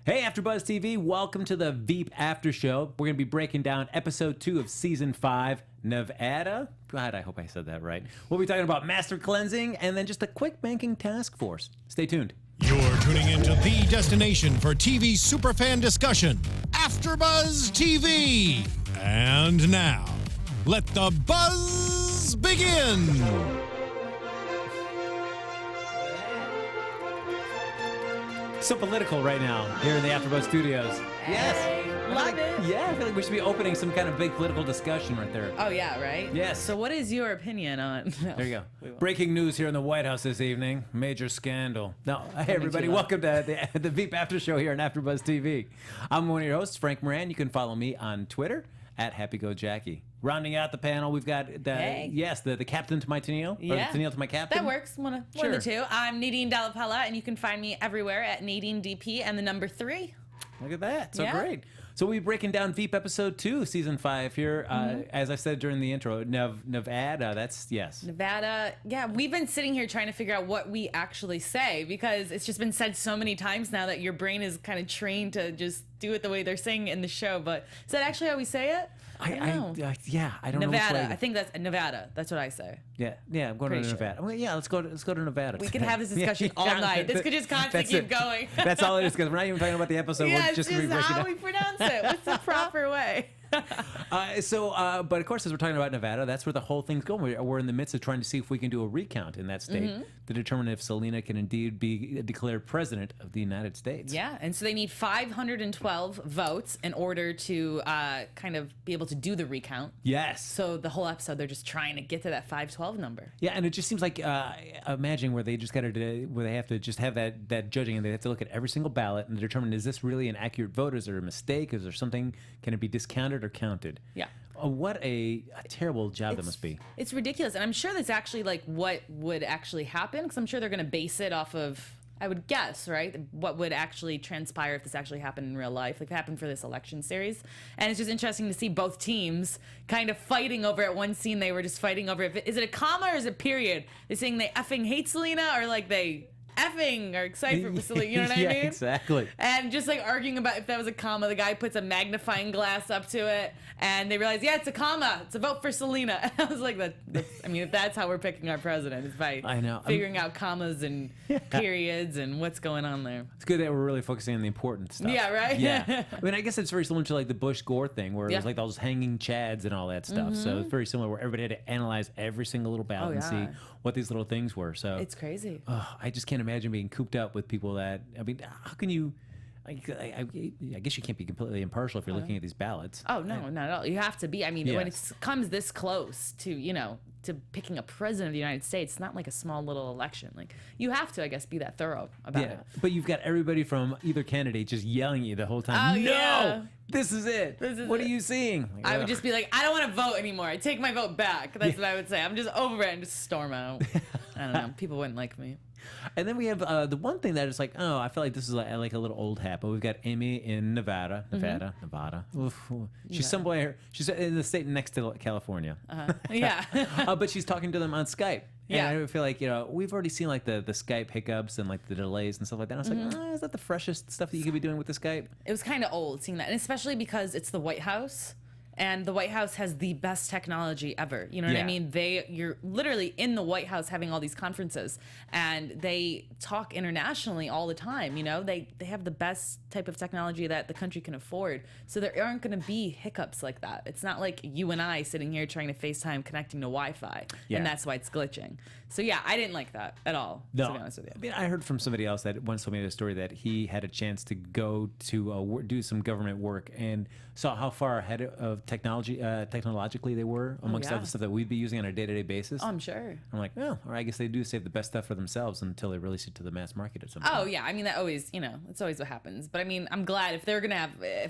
Hey, AfterBuzz TV, welcome to the Veep After Show. We're going to be breaking down episode 2 of season 5, Nev-AD-a. God, I hope I said that right. We'll be talking about master cleansing and then just a quick banking task force. Stay tuned. You're tuning into the destination for TV superfan discussion, AfterBuzz TV. And now, let the buzz begin. So political right now here in the AfterBuzz studios. Yes. Love it. Yeah, I feel like we should be opening some kind of big political discussion right there. Oh, yeah, right? Yes. So what is your opinion on... There you go. Breaking news here in the White House this evening. Major scandal. No, hey, everybody. Welcome to the Veep After Show here on AfterBuzz TV. I'm one of your hosts, Frank Moran. You can follow me on Twitter at HappyGoJackie. Rounding out the panel, we've got the captain to my Tennille, or the Tennille to my captain. That works. One of the two. I'm Nadine Della Pelle, and you can find me everywhere at Nadine DP and the number 3. Look at that. So great. So we'll be breaking down Veep episode 2, season 5 here. As I said during the intro, Nev-AD-a, that's yes. Nev-AD-a, yeah, we've been sitting here trying to figure out what we actually say because it's just been said so many times now that your brain is kind of trained to just do it the way they're saying it in the show. But is that actually how we say it? I don't know. I don't know. Nev-AD-a. I think that's Nevada. That's what I say. Yeah, I'm going to Nevada. Well, yeah, let's go to Nevada. We could have this discussion all night. This could just constantly keep going. That's all it is because we're not even talking about the episode. Yeah, we're just it's just how we pronounce it. What's the proper way? But of course, as we're talking about Nevada, that's where the whole thing's going. We're in the midst of trying to see if we can do a recount in that state to determine if Selina can indeed be declared president of the United States. Yeah, and so they need 512 votes in order to kind of be able to do the recount. Yes. So the whole episode, they're just trying to get to that 512 number. Yeah, and it just seems like imagine where they just got to where they have to just have that judging, and they have to look at every single ballot and determine, is this really an accurate vote? Is there a mistake? Is there something? Can it be discounted or counted? Yeah. What a terrible job that must be. It's ridiculous, and I'm sure that's actually like what would actually happen because I'm sure they're going to base it off of, I would guess, right, what would actually transpire if this actually happened in real life, like it happened for this election series. And it's just interesting to see both teams kind of fighting over it. One scene they were just fighting over is it a comma or is it period? They're saying they effing hate Selina or like they effing are excited for Selina, you know what I mean? Yeah, exactly. And just like arguing about if that was a comma, the guy puts a magnifying glass up to it and they realize, yeah, it's a comma. It's a vote for Selina. And I was like, I mean, if that's how we're picking our president, it's by figuring out commas and periods and what's going on there. It's good that we're really focusing on the important stuff. Yeah, right? Yeah. I mean, I guess it's very similar to like the Bush-Gore thing where it was like those hanging chads and all that stuff. So it's very similar where everybody had to analyze every single little ballot and see what these little things were. So it's crazy. I just can't imagine being cooped up with people that, I mean, how can you, I guess you can't be completely impartial if you're looking at these ballots. Oh, no, not at all. You have to be. I mean, when it comes this close to, to picking a president of the United States, it's not like a small little election. Like, you have to, I guess, be that thorough about it. But you've got everybody from either candidate just yelling at you the whole time. This is it. What are you seeing? Like, I would just be like, I don't want to vote anymore. I take my vote back. That's what I would say. I'm just over it and just storm out. I don't know. People wouldn't like me. And then we have the one thing that is like, I feel like this is like a little old hat, but we've got Amy in Nevada. Oof. She's somewhere. She's in the state next to California. But she's talking to them on Skype. And I feel like, we've already seen like the Skype hiccups and like the delays and stuff like that. And I was like, is that the freshest stuff that you could be doing with the Skype? It was kind of old seeing that, and especially because it's the White House. And the White House has the best technology ever. You know what I mean? You're literally in the White House having all these conferences, and they talk internationally all the time. They have the best type of technology that the country can afford. So there aren't going to be hiccups like that. It's not like you and I sitting here trying to FaceTime connecting to Wi-Fi, and that's why it's glitching. So yeah, I didn't like that at all. No. To be honest with you. I mean, I heard from somebody else that once told me the story that he had a chance to go to do some government work and saw how far ahead of technologically they were amongst other stuff that we'd be using on a day-to-day basis. Oh, I'm sure. I'm like, or I guess they do save the best stuff for themselves until they release it to the mass market at some point. Oh yeah, I mean that always, it's always what happens. But I mean, I'm glad if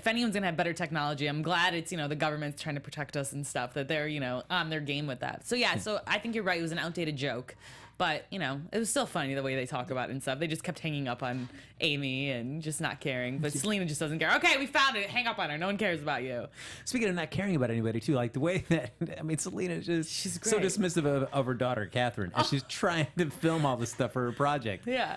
anyone's gonna have better technology, I'm glad it's the government's trying to protect us and stuff, that they're on their game with that. So yeah, so I think you're right. It was an outdated joke But, you know, it was still funny the way they talk about it and stuff. They just kept hanging up on Amy and just not caring. But Selina just doesn't care. Okay, we found it. Hang up on her. No one cares about you. Speaking of not caring about anybody, too, like the way that, I mean, Selina is just so dismissive of her daughter, Catherine. And she's trying to film all this stuff for her project. Yeah.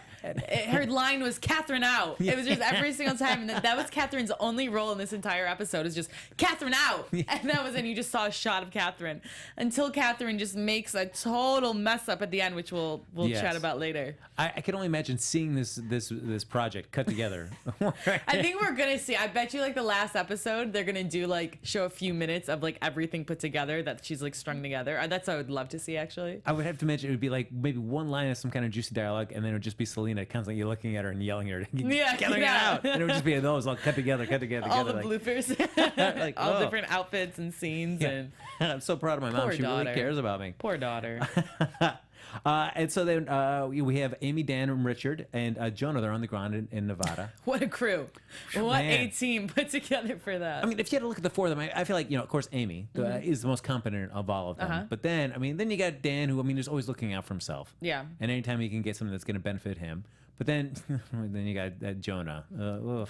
Her line was, Catherine out. It was just every single time. And that was Catherine's only role in this entire episode, is just, Catherine out. And that was, and you just saw a shot of Catherine. Until Catherine just makes a total mess up at the end, which we'll chat about later. I can only imagine seeing this project cut together. I think we're gonna see. I bet you, like, the last episode, they're gonna do, like, show a few minutes of, like, everything put together that she's, like, strung together. That's what I would love to see, actually. I would have to imagine it would be like maybe one line of some kind of juicy dialogue, and then it would just be Selina constantly looking at her and yelling at her, "Get out!" And it would just be those all cut together. All the bloopers, like, all different outfits and scenes. And I'm so proud of my mom. She really cares about me. Poor daughter. And so then we have Amy, Dan, and Richard, and Jonah. They're on the ground in Nevada. What a crew. What a team put together for that. I mean, if you had to look at the four of them, I feel like, you know, of course, Amy is the most competent of all of them. But then, I mean, then you got Dan, who, I mean, is always looking out for himself. Yeah. And anytime he can get something that's going to benefit him. But then you got Jonah.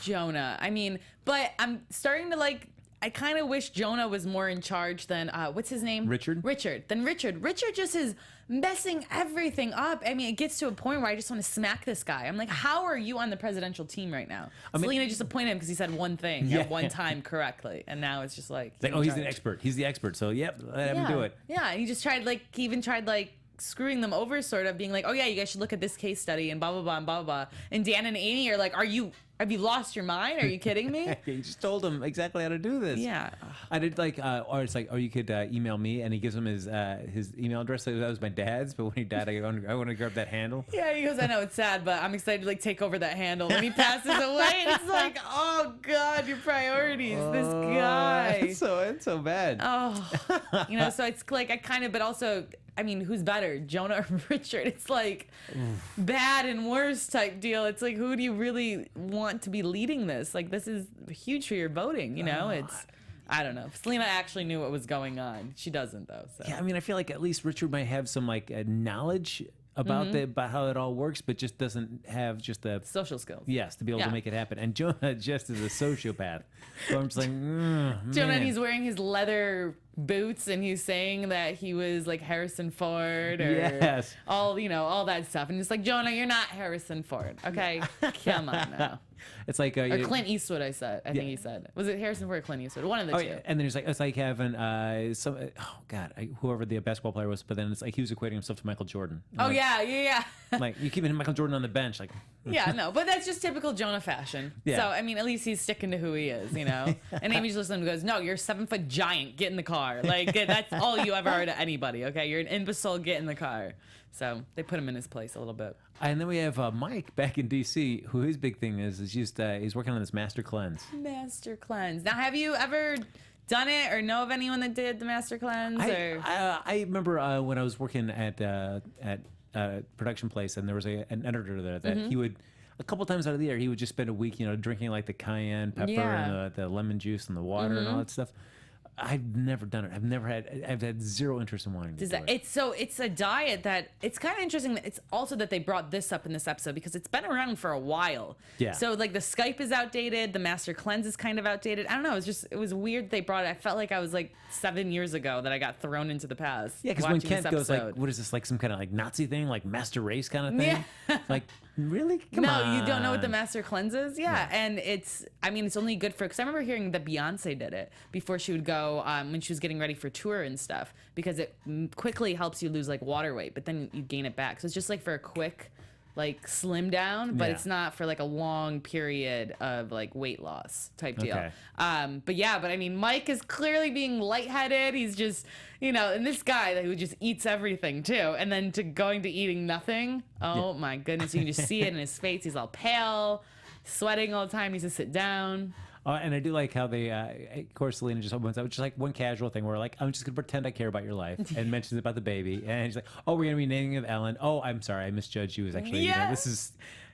Jonah. I mean, but I'm starting to, like, I kind of wish Jonah was more in charge than, what's his name? Richard. Richard just is messing everything up. I mean, it gets to a point where I just want to smack this guy. I'm like, how are you on the presidential team right now? Selina just appointed him because he said one thing at one time correctly. And now it's just like, oh, he's an expert. He's the expert. So, yep, let him do it. Yeah, he just tried, like, he even tried, like, screwing them over, sort of being like, oh yeah, you guys should look at this case study and blah blah blah and blah blah blah. And Dan and Amy are like, have you lost your mind? Are you kidding me? He just told him exactly how to do this. Yeah. I did, like, or it's like, oh, you could email me, and he gives him his email address. So that was my dad's, but when he died, I want to grab that handle. Yeah, he goes, I know it's sad, but I'm excited to, like, take over that handle. And he passes away, and it's like, oh God, your priorities, this guy. It's so bad. Oh, you know, so it's like, I kind of, but also, I mean, who's better, Jonah or Richard? It's like bad and worse type deal. It's like, who do you really want to be leading this? Like, this is huge for your voting, you know? It's, I don't know. If Selina actually knew what was going on. She doesn't, though. So. Yeah, I mean, I feel like at least Richard might have some, like, knowledge about about how it all works, but just doesn't have just the social skills. Yes, to be able to make it happen. And Jonah just is a sociopath. So I'm just like, Jonah, and he's wearing his leather boots, and he's saying that he was like Harrison Ford, or all, you know, all that stuff. And it's like, Jonah, you're not Harrison Ford, okay? Come on now. It's like or Clint Eastwood. I think he said, was it Harrison Ford or Clint Eastwood? One of the two. Yeah. And then it's like having whoever the basketball player was, but then it's like he was equating himself to Michael Jordan. I'm yeah. Like, you keeping Michael Jordan on the bench, like. Yeah, no, but that's just typical Jonah fashion. Yeah. So I mean, at least he's sticking to who he is, you know. And Amy's listening and goes, "No, you're a 7-foot giant. Get in the car. Like, that's all you ever are to anybody. Okay, you're an imbecile. Get in the car." So they put him in his place a little bit. And then we have Mike back in D.C., who his big thing is just he's working on this master cleanse. Master cleanse. Now, have you ever done it or know of anyone that did the master cleanse? I remember when I was working at production place, and there was an editor there that he would, a couple times out of the year, he would just spend a week, you know, drinking like the cayenne pepper and the lemon juice and the water and all that stuff. I've never done it. I've had zero interest in wanting to do it. It's a diet that, it's kind of interesting that it's also that they brought this up in this episode because it's been around for a while. Yeah. So like the Skype is outdated, the Master Cleanse is kind of outdated. I don't know. It was weird they brought it. I felt like I was like 7 years ago that I got thrown into the past. Yeah, because when Kent goes like, what is this, like some kind of like Nazi thing, like master race kind of thing? Yeah. Like, really? Come on. No, you don't know what the Master Cleanse is? Yeah. And it's only good for, because I remember hearing that Beyonce did it before she would go, when she was getting ready for tour and stuff, because it quickly helps you lose like water weight, but then you gain it back. So it's just like for a quick like slim down, but it's not for like a long period of like weight loss type deal. Okay. But I mean, Mike is clearly being lightheaded. He's just, you know, and this guy who just eats everything too, and then going to eating nothing. Oh my goodness, you can just see it in his face. He's all pale, sweating all the time. He needs to sit down. And I do like how they, of course, Selina just opens up, just like one casual thing where like, I'm just going to pretend I care about your life, and mentions about the baby. And he's like, oh, we're going to be naming of Ellen. Oh, I'm sorry, I misjudged you. It was actually,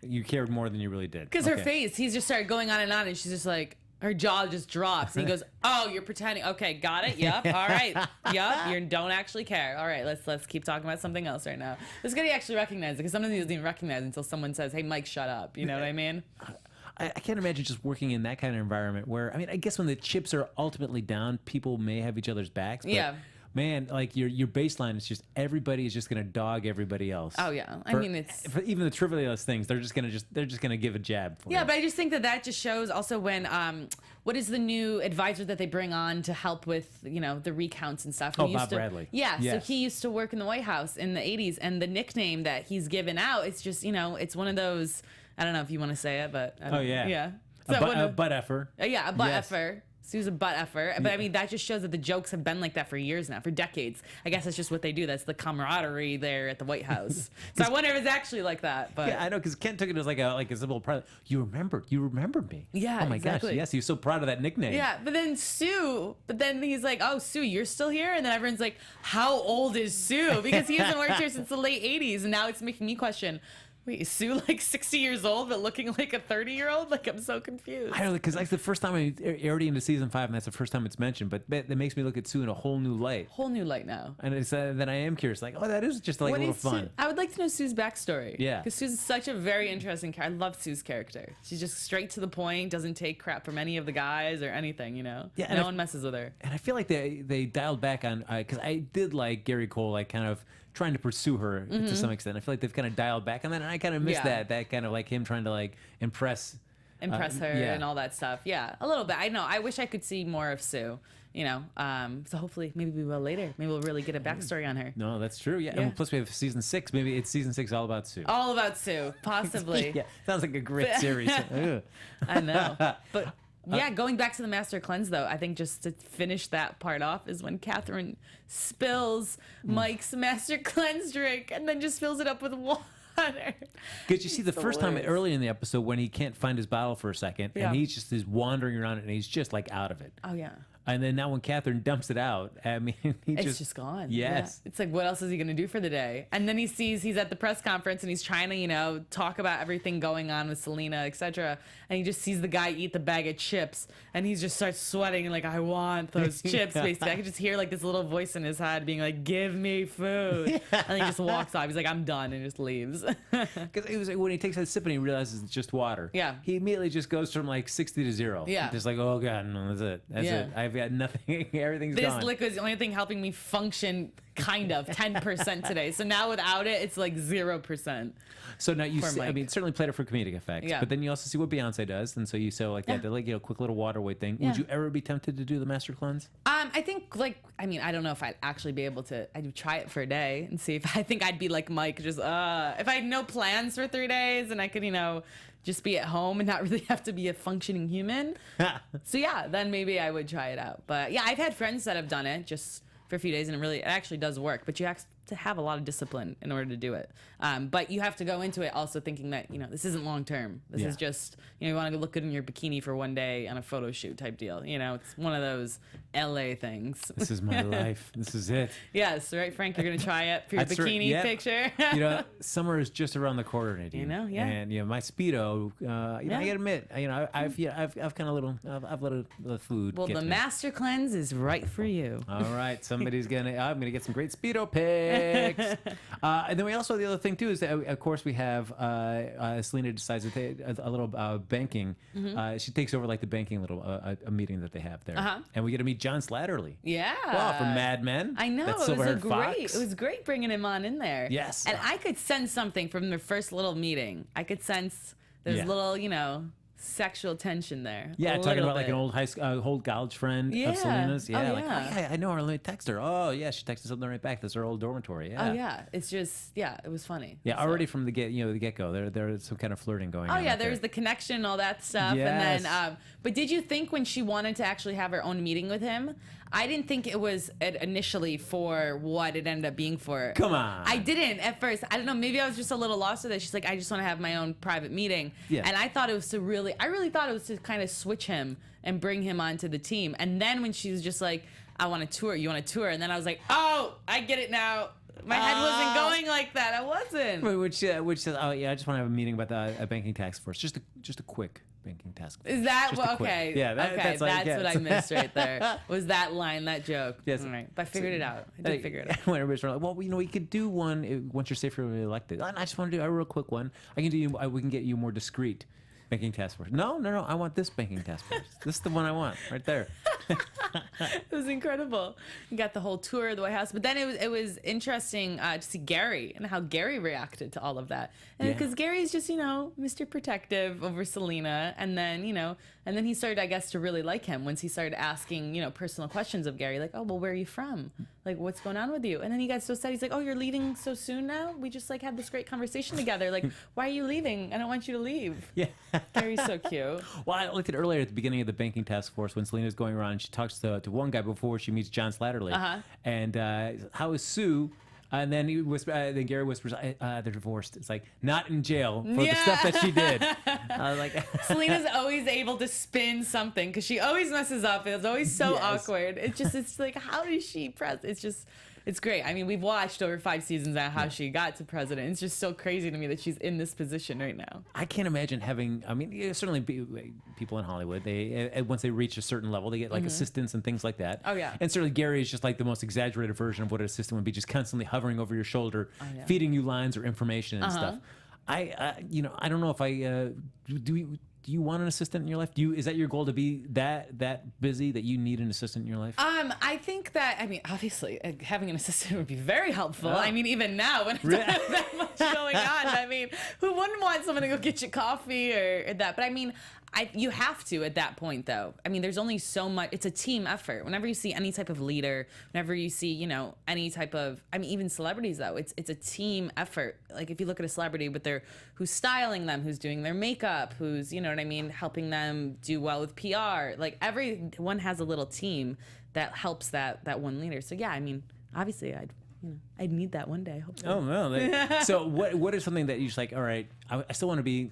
you cared more than you really did. Because her face, he's just started going on, and she's just like, her jaw just drops. And he goes, "Oh, you're pretending. Okay, got it. Yep. All right. Yep. You don't actually care. All right, let's keep talking about something else right now." This guy actually recognized it, because sometimes he doesn't even recognize it until someone says, "Hey, Mike, shut up." You know what I mean? I can't imagine just working in that kind of environment where, I mean, I guess when the chips are ultimately down, people may have each other's backs. But Yeah. Man, like your baseline is just everybody is just gonna dog everybody else. Oh yeah, I mean it's for even the trivialist things. They're just gonna give a jab. For yeah, you. but I just think that just shows also when what is the new advisor that they bring on to help with the recounts and stuff? Oh, Bob Bradley. Yeah, Yes. so he used to work in the White House in the '80s, and the nickname that he's given out, it's just it's one of those. I don't know if you want to say it, but I don't, yeah. So a butt effer. Yeah, a butt Yes. effer. Sue's a butt effer. But I mean, that just shows that the jokes have been like that for years now, for decades. I guess that's just what they do. That's the camaraderie there at the White House. So I wonder if it's actually like that. But Yeah, I know, because Ken took it as like a simple pride. You remembered me. Yeah, Oh my exactly. gosh. Yes, he was so proud of that nickname. yeah, but then he's like, "Oh, Sue, you're still here?" And then everyone's like, "How old is Sue?" Because he hasn't worked here since the late '80s, and now it's making me question. Wait, is Sue like 60 years old but looking like a 30-year-old? Like, I'm so confused. I don't know, because like the first time already into season 5, and that's the first time it's mentioned. But that makes me look at Sue in a whole new light. Whole new light now. And it's then I am curious, like, oh, that is just like a little fun. I would like to know Sue's backstory. Yeah. Because Sue's such a very interesting character. I love Sue's character. She's just straight to the point, doesn't take crap from any of the guys or anything, Yeah, no one messes with her. And I feel like they dialed back on, because I did like Gary Cole, like kind of trying to pursue her to some extent. I feel like they've kind of dialed back on that, and I kind of miss Yeah. that kind of like him trying to like impress her yeah. and all that stuff. Yeah, a little bit. I know. I wish I could see more of Sue. So hopefully, maybe we will later. Maybe we'll really get a backstory on her. No, that's true. Yeah. And plus we have season 6. Maybe it's season 6 all about Sue. All about Sue, possibly. Yeah, sounds like a great series. Ugh. I know. But yeah, going back to the Master Cleanse, though, I think just to finish that part off is when Catherine spills Mike's Master Cleanse drink and then just fills it up with water. Because you see the first time hilarious. early in the episode when he can't find his bottle for a second, Yeah. and he's just wandering around and he's just like out of it. Oh, yeah. And then now when Catherine dumps it out, I mean, It's just gone. Yes. Yeah. It's like, what else is he going to do for the day? And then he sees he's at the press conference and he's trying to, talk about everything going on with Selina, etc. And he just sees the guy eat the bag of chips and he just starts sweating and like, I want those chips. Basically, I could just hear like this little voice in his head being like, give me food. And he just walks off. He's like, I'm done, and just leaves. Because it was like when he takes that sip and he realizes it's just water. Yeah. He immediately just goes from like 60 to 0. Yeah. Just like, oh God, no, that's it. That's Yeah. it. I've got nothing. Everything's This gone. liquid is the only thing helping me function kind of 10% today. So now without it, it's like 0%. So now you for see, I Mike. mean, certainly played it for comedic effects, Yeah. but then you also see what Beyonce does, and so you say like that, like quick little water weight thing. Yeah. Would you ever be tempted to do the Master Cleanse? I think I don't know if I'd actually be able to. I'd try it for a day and see if I think I'd be like Mike, just if I had no plans for 3 days and I could just be at home and not really have to be a functioning human. So yeah, then maybe I would try it out. But yeah, I've had friends that have done it just for a few days and it actually does work. But you have to have a lot of discipline in order to do it. But you have to go into it also thinking that this isn't long term. This is just you want to look good in your bikini for one day on a photo shoot type deal. It's one of those LA things. This is my life. This is it. Yes, right, Frank. You're gonna try it for your That's right, bikini yeah. picture. Summer is just around the corner, Nadine. Yeah. And my Speedo. I gotta admit, I've kind of I've let the food. Well, get the to me. Master Cleanse is right for you. All right, I'm gonna get some great Speedo pics. And then we also, the other thing too is that of course we have Selina decides that a little banking. She takes over like the banking little a meeting that they have there, and we get to meet John Slattery. Yeah. Wow, from Mad Men. I know. That It was silver-haired great. fox. It was great bringing him on in there. Yes. And I could sense something from their first little meeting. I could sense there's Yeah. little, sexual tension there. Yeah, A talking little about like bit. an old college friend Yeah. of Selina's. Yeah, Oh, like, yeah. oh, yeah, I know her. Let me text her. Oh, yeah, she texted something right back. That's her old dormitory. Yeah. Oh yeah, it's just it was funny. Yeah, So- already from the get go, there's some kind of flirting going on. Oh yeah, right there was there. the connection, all that stuff, Yes. and then. But did you think when she wanted to actually have her own meeting with him? I didn't think it was initially for what it ended up being for. Come on. I didn't at first. I don't know. Maybe I was just a little lost with it. She's like, I just want to have my own private meeting. Yeah. And I thought it was I really thought it was to kind of switch him and bring him onto the team. And then when she was just like, I want to tour. You want to tour? And then I was like, oh, I get it now. My head wasn't going like that. I wasn't. Which says, oh yeah, I just want to have a meeting about the banking task force. Just a quick banking task force. Is that Just a quick- okay? Yeah, that's what I missed right there. Was that line, that joke? Yes. All right, but I figured it out. I did figure it out. When everybody's like, well, we could do one once you're safely elected. I just want to do a real quick one. We can get you more discreet banking task force. No. I want this banking task force. This is the one I want right there. It was incredible. You got the whole tour of the White House, but then it was interesting to see Gary and how Gary reacted to all of that. And because Gary's just Mr. Protective over Selena, and then he started, I guess, to really like him once he started asking personal questions of Gary, like, oh well, where are you from? Like, what's going on with you? And then he got so sad. He's like, oh, you're leaving so soon now? We just had this great conversation together. Like, why are you leaving? I don't want you to leave. Yeah. Gary's so cute. Well, I looked at earlier at the beginning of the banking task force when Selena's going around and she talks to one guy before she meets John Slattery. And how is Sue? And then then Gary whispers, they're divorced. It's like, not in jail for the stuff that she did. Selena's always able to spin something because she always messes up. It's always so awkward. It's like, how does she press? It's great. I mean, we've watched over 5 seasons on how she got to president. It's just so crazy to me that she's in this position right now. I can't imagine certainly people in Hollywood, they once they reach a certain level, they get assistants and things like that. Oh, yeah. And certainly Gary is just like the most exaggerated version of what an assistant would be, just constantly hovering over your shoulder, feeding you lines or information and stuff. I don't know if do you want an assistant in your life? Is that your goal, to be that busy that you need an assistant in your life? I think that, obviously having an assistant would be very helpful. I mean, even now when I don't have that much going on, who wouldn't want someone to go get you coffee or that? But you have to at that point, though. There's only so much. It's a team effort. Whenever you see any type of leader, whenever you see, any type of, even celebrities, though, it's a team effort. Like, if you look at a celebrity who's styling them, who's doing their makeup, who's, helping them do well with PR. Like, everyone has a little team that helps that one leader. So, yeah, obviously I'd need that one day, hopefully. Oh, no. So what is something that you're just like, all right, I still want to be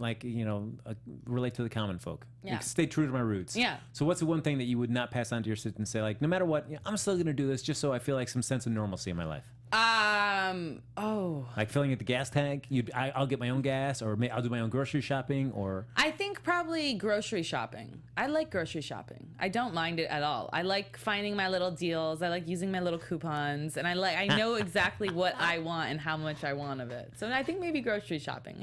relate to the common folk. Yeah. Stay true to my roots. Yeah. So what's the one thing that you would not pass on to your assistant and say, like, no matter what, I'm still going to do this just so I feel like some sense of normalcy in my life? Like filling at the gas tank. I'll get my own gas, or I'll do my own grocery shopping, or. I think probably grocery shopping. I like grocery shopping. I don't mind it at all. I like finding my little deals. I like using my little coupons, and I know exactly what I want and how much I want of it. So I think maybe grocery shopping.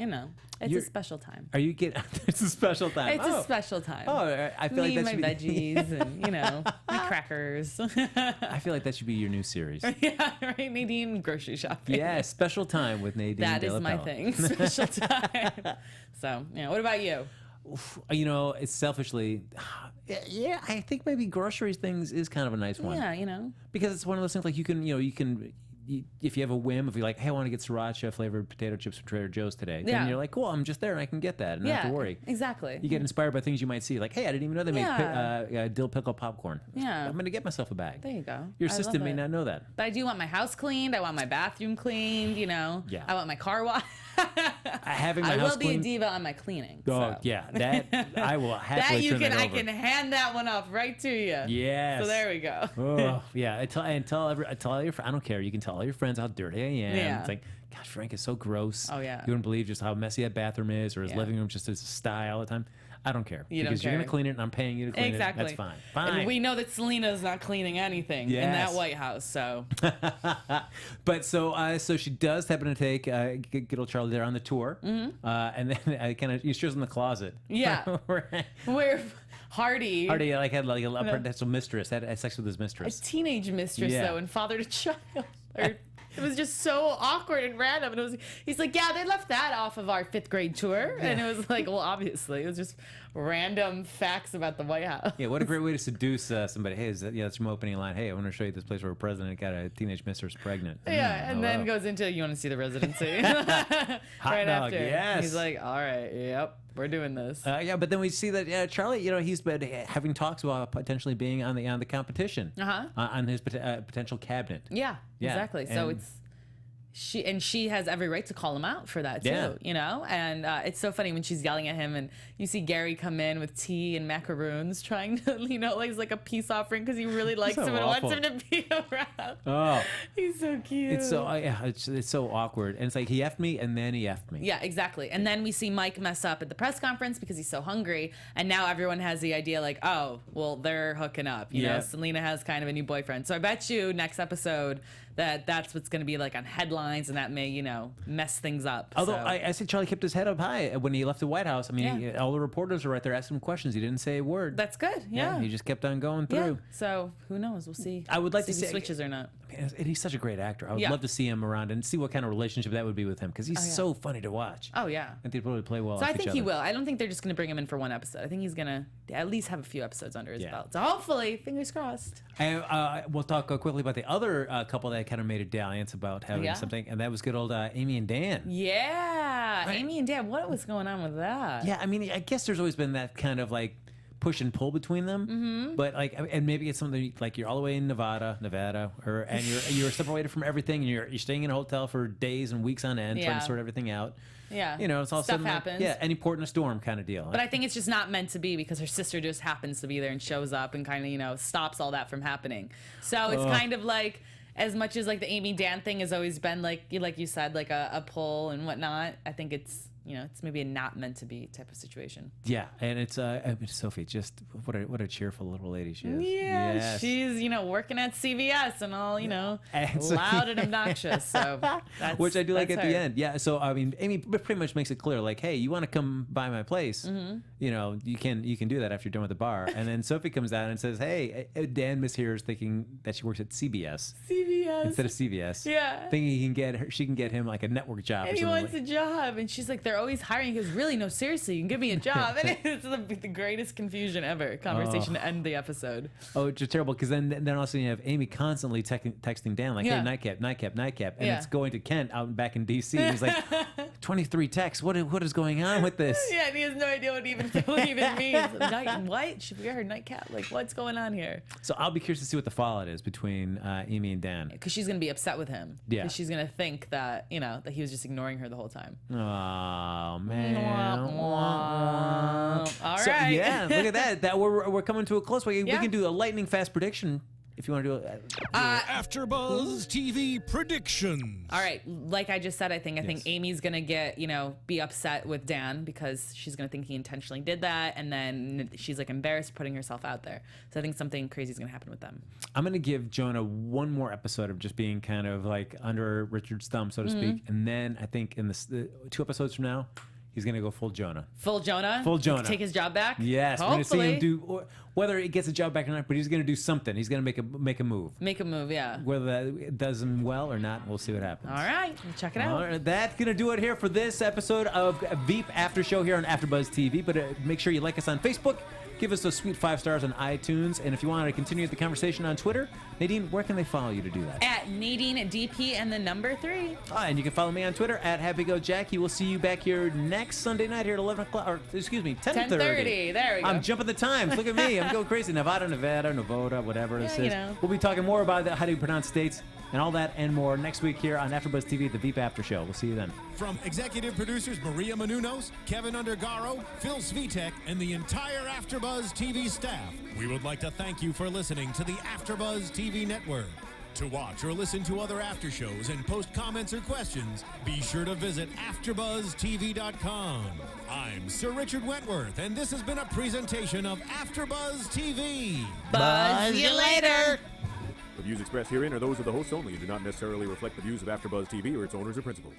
It's a special time. It's a special time. It's a special time. Oh, I feel like that my should be veggies and my crackers. I feel like that should be your new series. Yeah, right. Nadine grocery shopping. Yeah, special time with Nadine That Della is my Pelle. thing. Special time. So, what about you? It's selfishly, I think maybe groceries things is kind of a nice one. Yeah, because it's one of those things, like, you can if you have a whim, if you're like, hey, I want to get sriracha flavored potato chips from Trader Joe's today, then you're like, cool, I'm just there and I can get that and not have to worry. Exactly. You get inspired by things you might see, like, hey, I didn't even know they make dill pickle popcorn. Yeah. I'm going to get myself a bag. There you go. Your assistant may not know that. But I do want my house cleaned. I want my bathroom cleaned, Yeah. I want my car washed. Having my I house will be clean. a diva on my cleaning. Oh, so. yeah. That I will happily turn that over. I can hand that one off right to you. Yes. So there we go. Oh, yeah. I tell all your friends. I don't care. You can tell all your friends how dirty I am. Yeah. It's like, gosh, Frank is so gross. Oh, yeah. You wouldn't believe just how messy that bathroom is, or his living room just is a sty all the time. I don't care. You don't because you're care. going to clean it and I'm paying you to clean Exactly. it. That's fine. Fine. And we know that Selena's not cleaning anything in that White House, so. But so she does happen to take good old Charlie there on the tour. Mm-hmm. And then she was in the closet. Yeah. Where Hardy had a potential mistress, had sex with his mistress. A teenage mistress, though, and fathered a child. It was just so awkward and random. And he's like, yeah, they left that off of our 5th grade tour. Yeah. And it was like, well, obviously, it was just random facts about the White House. Yeah, what a great way to seduce somebody. Hey, that's from opening line. Hey, I want to show you this place where a president got a teenage mistress pregnant. Yeah, and then goes into, you want to see the residency? Hot dog, after. yes. He's like, all right, yep, we're doing this. But then we see that Charlie, he's been having talks about potentially being on the competition. On his potential cabinet. Yeah, exactly. So she has every right to call him out for that too, Yeah. you know? And it's so funny when she's yelling at him and you see Gary come in with tea and macaroons trying to, you know, like, it's like a peace offering because he really likes so him and awful. wants him to be around. Oh, He's so cute. it's so it's so awkward, and it's like he effed me and then he effed me. Yeah, exactly. And then we see Mike mess up at the press conference because he's so hungry. And now everyone has the idea like, oh, well, they're hooking up. You know, Selina has kind of a new boyfriend. So I bet you next episode that's what's going to be like on headlines, and that may, you know, mess things up. Although so. I said Charlie kept his head up high when he left the White House. I mean, all the reporters were right there asking him questions. He didn't say a word. That's good. Yeah. He just kept on going through. Yeah. So who knows? We'll see. I would like to see if he see switches or not. Man, and he's such a great actor. I would love to see him around and see what kind of relationship that would be with him, because he's so funny to watch. Oh yeah. I think they'd probably play well. So off I think each he other. will. I don't think they're just going to bring him in for one episode. I think he's going to at least have a few episodes under his Yeah. belt. So hopefully, fingers crossed. And we'll talk quickly about the other couple that kind of made a dalliance about having something, and that was good old Amy and Dan. Yeah, Amy and Dan. What was going on with that? Yeah, I mean, I guess there's always been that kind of like push and pull between them, but like, and maybe it's something like you're all the way in Nevada, and you're separated from everything, and you're staying in a hotel for days and weeks on end, trying to sort everything out. Yeah, you know, it's all stuff sudden, like, happens. yeah, any port in a storm kind of deal. But I think it's just not meant to be because her sister just happens to be there and shows up and kind of, you know, stops all that from happening. So it's kind of like, as much as like the Amy Dan thing has always been like you said, like a pull and whatnot, I think it's, you know, it's maybe a not meant to be type of situation. Yeah, and it's Sophie, just what a cheerful little lady she is. Yeah, Yes. she's, you know, working at CVS and all, you know, And so- loud and obnoxious. So that's, Which I do like at that's the her. end. Yeah, so I mean, Amy pretty much makes it clear, like, hey, you want to come by my place? You know, you can do that after you're done with the bar. And then Sophie comes down and says, hey, Dan mishears thinking that she works at CBS instead of CVS. Yeah. Thinking she can get him like a network job. And or he something wants like. a job, and she's like, they're always hiring. He goes, really? No, seriously, you can give me a job. And it's the greatest confusion ever. Conversation to end the episode. Oh, it's just terrible, because then also you have Amy constantly texting Dan like, hey, nightcap, and it's going to Kent out and back in D.C. He's like, 23 texts. What is going on with this? Yeah, and he has no idea what it even means. What? Should we wear her nightcap? Like, what's going on here? So I'll be curious to see what the fallout is between Amy and Dan. Because she's gonna be upset with him. Yeah. Because she's gonna think that, you know, that he was just ignoring her the whole time. Oh man. All So, right. yeah, look at that. We're coming to a close. We can do a lightning fast prediction if you want to do it. AfterBuzz TV predictions. All right, like I just said, I think Amy's gonna be upset with Dan because she's gonna think he intentionally did that, and then she's like embarrassed putting herself out there. So I think something crazy is gonna happen with them. I'm gonna give Jonah one more episode of just being kind of like under Richard's thumb, so to speak, and then I think in the 2 episodes from now, he's gonna go full Jonah. Full Jonah. Full Jonah. Take his job back. Yes, we're Hopefully. gonna see him do whether he gets a job back or not, but he's gonna do something. He's gonna make a move. Make a move, yeah. Whether that does him well or not, we'll see what happens. All right, we'll check it out. All right, that's gonna do it here for this episode of Veep After Show here on AfterBuzz TV. But make sure you like us on Facebook. Give us those sweet 5 stars on iTunes. And if you want to continue the conversation on Twitter, Nadine, where can they follow you to do that? At Nadine DP and the number 3. And you can follow me on Twitter at HappyGoJackie. We'll see you back here next Sunday night here at 11 o'clock, or excuse me, 10:30. 10:30. There we go. I'm jumping the times. Look at me. I'm going crazy. Nevada, whatever this Yeah, is. you know. We'll be talking more about how do you pronounce states and all that and more next week here on AfterBuzz TV, the Veep After Show. We'll see you then. From executive producers Maria Menounos, Kevin Undergaro, Phil Svitek, and the entire AfterBuzz TV staff, we would like to thank you for listening to the AfterBuzz TV network. To watch or listen to other after shows and post comments or questions, be sure to visit AfterBuzzTV.com. I'm Sir Richard Wentworth, and this has been a presentation of AfterBuzz TV. Buzz you later. The views expressed herein are those of the hosts only and do not necessarily reflect the views of AfterBuzz TV or its owners or principals.